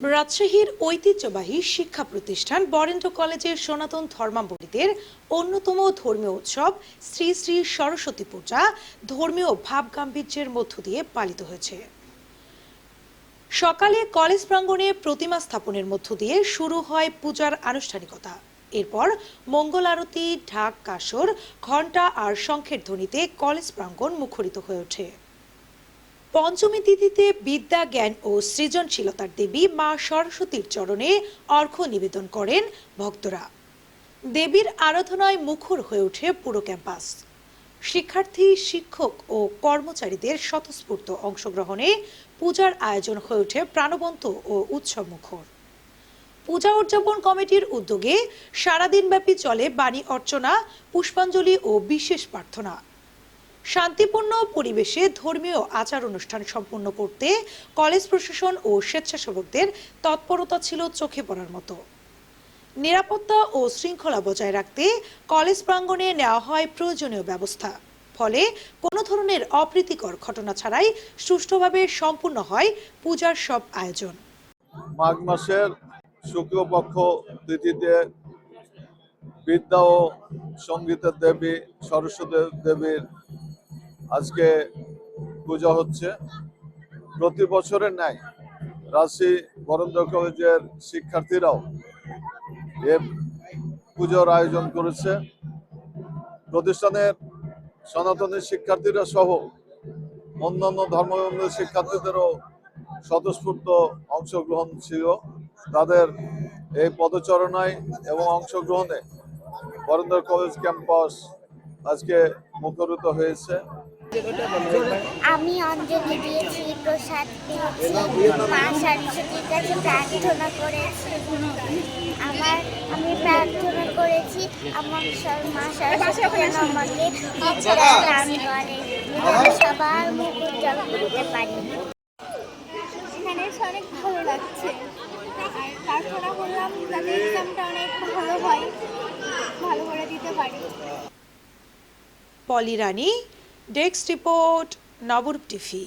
রাজশাহীর ঐতিহ্যবাহী শিক্ষা প্রতিষ্ঠান বরেন্দ্র কলেজের সনাতন ধর্মাবলম্বীদের অন্যতম ধর্মীয় উৎসব শ্রী শ্রী সরস্বতী পূজা ধর্মীয় ভাবগাম্ভীর্যের মধ্য দিয়ে পালিত হয়েছে। সকালে কলেজ প্রাঙ্গণে প্রতিমা স্থাপনের মধ্য দিয়ে শুরু হয় পূজার আনুষ্ঠানিকতা। এরপর মঙ্গল আরতি, ঢাক, কাসর, ঘণ্টা আর শঙ্খের ধ্বনিতে কলেজ প্রাঙ্গণ মুখরিত হয়ে ওঠে। পঞ্চমী তিথিতে বিদ্যা, জ্ঞান ও সৃজনশীলতার দেবী মা সরস্বতীর চরণে অর্ঘ্য নিবেদন করেন ভক্তরা। দেবীর আরাধনায় মুখর হয়ে ওঠে পুরো ক্যাম্পাস। শিক্ষার্থী, শিক্ষক ও কর্মচারীদের স্বতঃস্ফূর্ত অংশগ্রহণে পূজার আয়োজন হয়ে ওঠে প্রাণবন্ত ও উৎসবমুখর। পূজা উদযাপন কমিটির উদ্যোগে সারাদিনব্যাপী চলে বাণী অর্চনা, পুষ্পাঞ্জলি ও বিশেষ প্রার্থনা। শান্তিপূর্ণ পরিবেশে ধর্মীয় আচার অনুষ্ঠান সম্পন্ন করতে কলেজ প্রশাসন ও স্বেচ্ছাসেবকদের তৎপরতা ছিল চোখে পড়ার মতো। নিরাপত্তা ও শৃঙ্খলা বজায় রাখতে কলেজ প্রাঙ্গণে নেওয়া হয় প্রয়োজনীয় ব্যবস্থা। ফলে কোনো ধরনের অপ্রীতিকর ঘটনা ছাড়াই সুষ্ঠুভাবে সম্পূর্ণ হয় পূজার সব আয়োজন। মাঘ মাসের শুক্লপক্ষ তিথিতে বিদ্যা ও সঙ্গীতের দেবী সরস্বতী দেবীর আজকে পূজা হচ্ছে। প্রতি বছরের ন্যায় রাজশাহী বরেন্দ্র কলেজের শিক্ষার্থীরাও এ পুজোর আয়োজন করেছে। প্রতিষ্ঠানের সনাতনী শিক্ষার্থীরা সহ অন্যান্য ধর্মাবলম্বী শিক্ষার্থীদেরও স্বতঃস্ফূর্ত অংশগ্রহণ ছিল। তাদের এই পদচারণায় এবং অংশগ্রহণে বরেন্দ্র কলেজ ক্যাম্পাস আজকে মুখরিত হয়েছে। আমি অঞ্জলি দিয়েছি, প্রসাদ পেয়েছি, মা সরস্বতীর কাছে প্রার্থনা করেছি। আমি প্রার্থনা করেছি আমার মা সরস্বতী যেন আমাকে বিদ্যা দান করে, আমি সবার মুখ উজ্জ্বল করতে পারি। এখানে এসে অনেক ভালো লাগছে, আর প্রার্থনা করলাম যাতে এক্সামটা অনেক ভালো হয়, ভালো করে দিতে পারি। পলি রানী, ডেস্ক রিপোর্ট, নবরূপ টিভি।